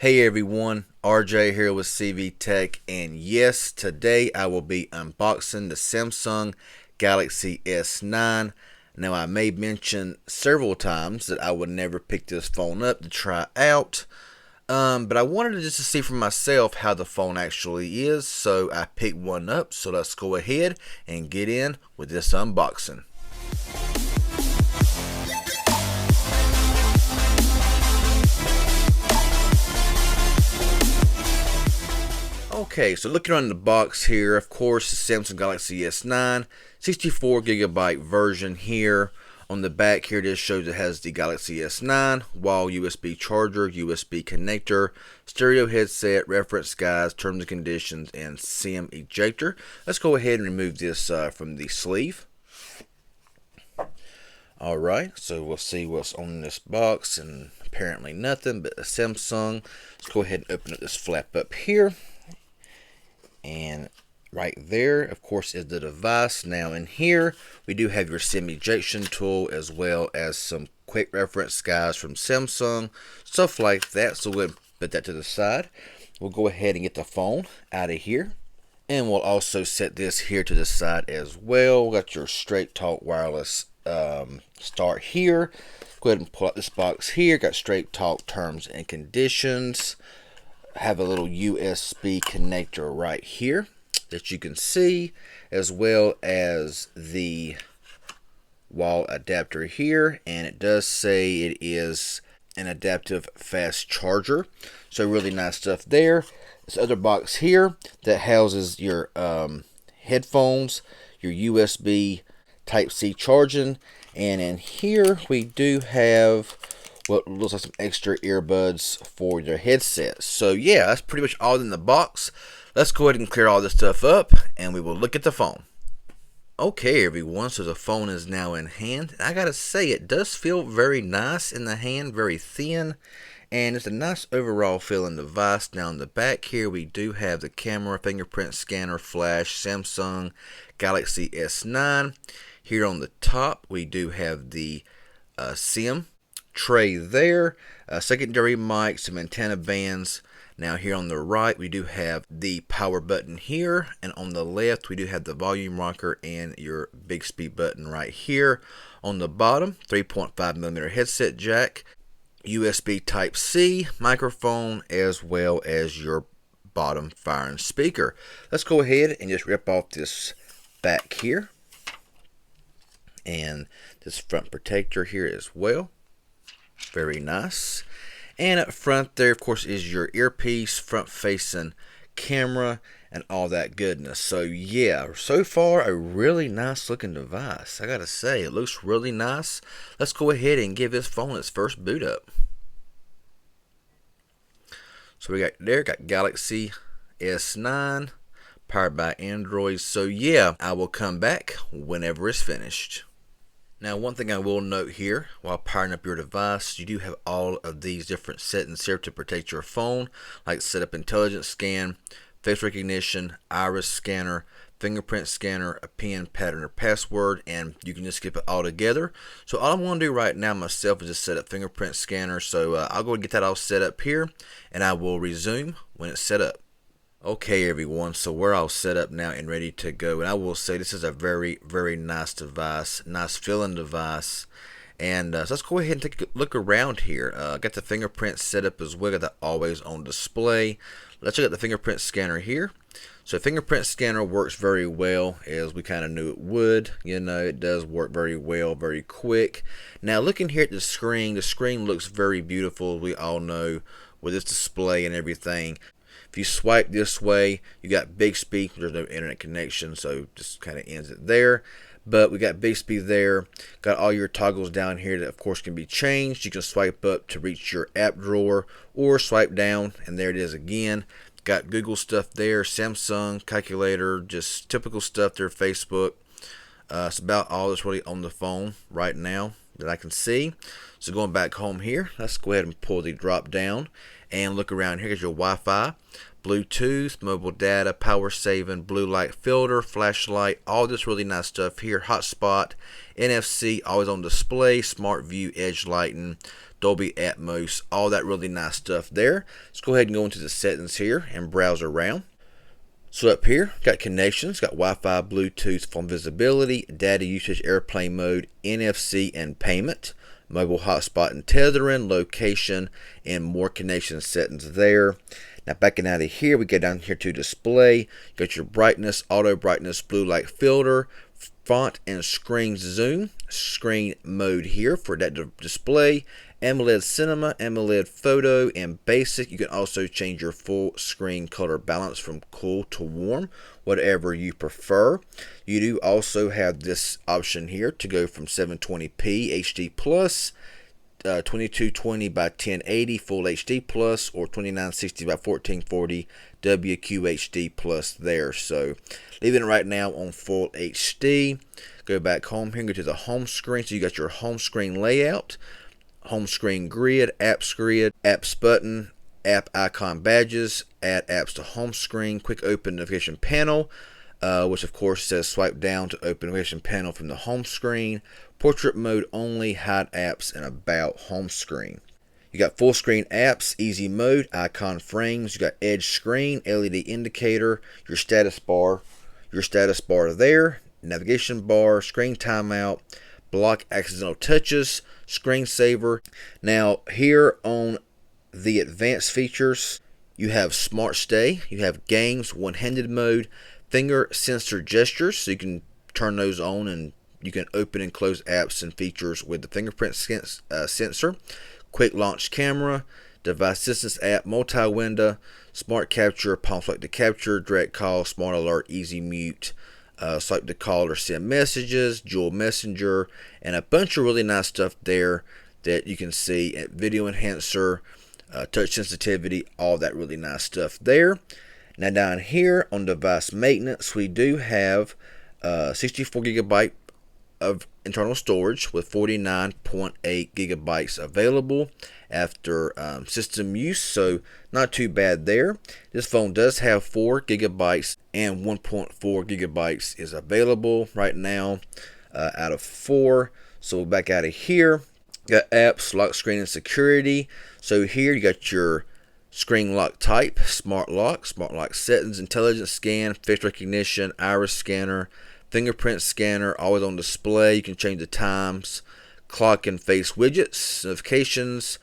Hey everyone, RJ here with CV Tech, and yes, today I will be unboxing the Samsung Galaxy S9. Now, I may mention several times that I would never pick this phone up to try out, but I wanted just to see for myself how the phone actually is, so I picked one up. So let's go ahead and get in with this unboxing. Okay, so looking on the box here, of course, the Samsung Galaxy S9, 64GB version here. On the back here, this shows it has the Galaxy S9, wall USB charger, USB connector, stereo headset, reference guides, terms and conditions, and SIM ejector. Let's go ahead and remove this from the sleeve. Alright, so we'll see what's on this box, and apparently nothing but a Samsung. Let's go ahead and open up this flap up here. And right there, of course, is the device. Now in here, we do have your SIM ejection tool, as well as some quick reference guides from Samsung, stuff like that. So we'll put that to the side. We'll go ahead and get the phone out of here. And we'll also set this here to the side as well. We got your Straight Talk wireless start here. Go ahead and pull out this box here. Got Straight Talk terms and conditions. Have a little USB connector right here that you can see, as well as the wall adapter here, and it does say it is an adaptive fast charger, so really nice stuff there. This other box here that houses your headphones, your USB Type-C charging, and in here we do have what looks like some extra earbuds for your headset. So yeah, that's pretty much all in the box. Let's go ahead and clear all this stuff up, and we will look at the phone. Okay everyone, so the phone is now in hand. I gotta say, it does feel very nice in the hand, very thin, and it's a nice overall feeling device. Now on the back here, we do have the camera, fingerprint scanner, flash, Samsung Galaxy S9. Here on the top, we do have the SIM tray there, secondary mic, some antenna bands. Now here on the right, we do have the power button here, and on the left we do have the volume rocker and your Bixby button right here. On the bottom, 3.5mm headset jack, USB Type-C microphone, as well as your bottom firing speaker. Let's go ahead and just rip off this back here and this front protector here as well. Very nice. And up front there, of course, is your earpiece, front facing camera, and all that goodness. So yeah, so far a really nice looking device. I gotta say, it looks really nice. Let's go ahead and give this phone its first boot up. So we got Galaxy S9 powered by Android. So yeah, I will come back whenever it's finished. Now, one thing I will note here, while powering up your device, you do have all of these different settings here to protect your phone, like set up intelligent scan, face recognition, iris scanner, fingerprint scanner, a PIN, pattern, or password, and you can just skip it all together. So all I'm going to do right now myself is just set up fingerprint scanner. So I'll go and get that all set up here, and I will resume when it's set up. Okay everyone, so we're all set up now and ready to go, and I will say this is a very, very nice device, nice feeling device. And so let's go ahead and take a look around here. Got the fingerprint set up as well, got that always on display. Let's check out the fingerprint scanner here. So fingerprint scanner works very well, as we kind of knew it would. You know, it does work very well, very quick. Now looking here at the screen looks very beautiful, we all know, with this display and everything. If you swipe this way, you got Bixby. There's no internet connection, so just kind of ends it there. But we got Bixby there. Got all your toggles down here that, of course, can be changed. You can swipe up to reach your app drawer, or swipe down, and there it is again. Got Google stuff there, Samsung, calculator, just typical stuff there, Facebook. It's about all that's really on the phone right now that I can see. So going back home here, let's go ahead and pull the drop down and look around here. Here's your Wi-Fi, Bluetooth, mobile data, power saving, blue light filter, flashlight, all this really nice stuff here. Hotspot, NFC, always on display, smart view, edge lighting, Dolby Atmos, all that really nice stuff there. Let's go ahead and go into the settings here and browse around. So up here, got connections, got Wi-Fi, Bluetooth, phone visibility, data usage, airplane mode, NFC, and payment, mobile hotspot and tethering, location, and more connection settings there. Now backing out of here, we go down here to display. You got your brightness, auto brightness, blue light filter, font and screen zoom, screen mode here for that display, AMOLED cinema, AMOLED photo, and basic. You can also change your full screen color balance from cool to warm, whatever you prefer. You do also have this option here to go from 720p HD plus, 2220 by 1080 full HD plus, or 2960 by 1440 WQHD plus there. So leaving it right now on full HD. Go back home here and go to the home screen. So you got your home screen layout, home screen grid, apps button, app icon badges, add apps to home screen, quick open notification panel, which of course says swipe down to open notification panel from the home screen, portrait mode only, hide apps, and about home screen. You got full screen apps, easy mode, icon frames, you got edge screen, LED indicator, your status bar there, navigation bar, screen timeout, block accidental touches, screensaver. Now here on the advanced features, you have smart stay, you have games, one-handed mode, finger sensor gestures, so you can turn those on and you can open and close apps and features with the fingerprint sensor, quick launch camera, device distance app, multi-window, smart capture, palm swipe to capture, direct call, smart alert, easy mute, swipe to call or send messages, dual messenger, and a bunch of really nice stuff there that you can see at video enhancer, touch sensitivity, all that really nice stuff there. Now down here on device maintenance, we do have 64 gigabyte of internal storage with 49.8 gigabytes available after system use, so not too bad there. This phone does have 4 gigabytes and 1.4 gigabytes is available right now out of 4. So back out of here, got apps, lock screen, and security. So here you got your screen lock type, smart lock settings, intelligent scan, face recognition, iris scanner, fingerprint scanner, always on display. You can change the times, clock and face widgets, notifications,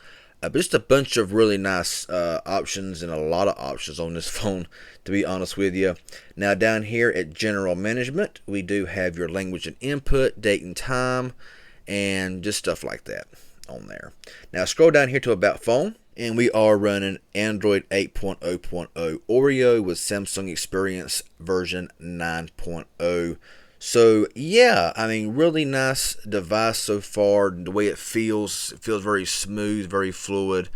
just a bunch of really nice options, and a lot of options on this phone, to be honest with you. Now down here at general management, we do have your language and input, date and time, and just stuff like that on there. Now scroll down here to about phone, and we are running Android 8.0.0 Oreo with Samsung Experience version 9.0. So yeah, I mean, really nice device so far. The way it feels very smooth, very fluid.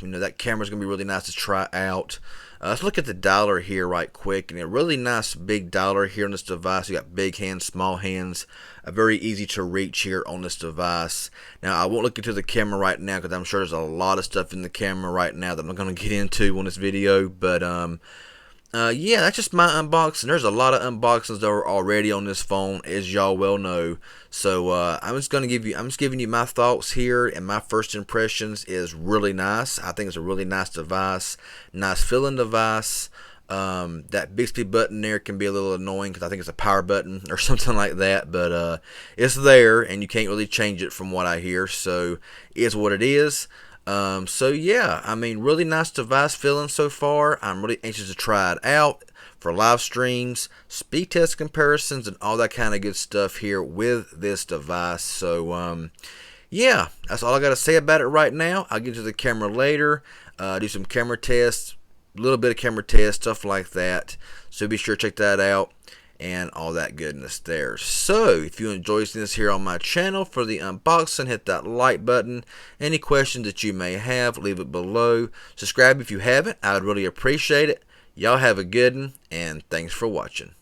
You know, that camera's gonna be really nice to try out. Let's look at the dialer here right quick, and a really nice big dialer here on this device. You got big hands, small hands, very easy to reach here on this device. Now I won't look into the camera right now because I'm sure there's a lot of stuff in the camera right now that I'm not going to get into on this video, but yeah, that's just my unboxing. There's a lot of unboxings that are already on this phone, as y'all well know. So I'm just giving you my thoughts here, and my first impressions is really nice. I think it's a really nice device, nice feeling device. That Bixby button there can be a little annoying because I think it's a power button or something like that, but it's there and you can't really change it from what I hear, so it's what it is. So yeah, I mean, really nice device feeling so far. I'm really anxious to try it out for live streams, speed test comparisons, and all that kind of good stuff here with this device. So yeah, that's all I got to say about it right now. I'll get to the camera later, do some camera tests, a little bit of camera test, stuff like that. So be sure to check that out and all that goodness there. So if you enjoy seeing this here on my channel for the unboxing, hit that like button. Any questions that you may have, leave it below. Subscribe if you haven't. I would really appreciate it. Y'all have a good one, and thanks for watching.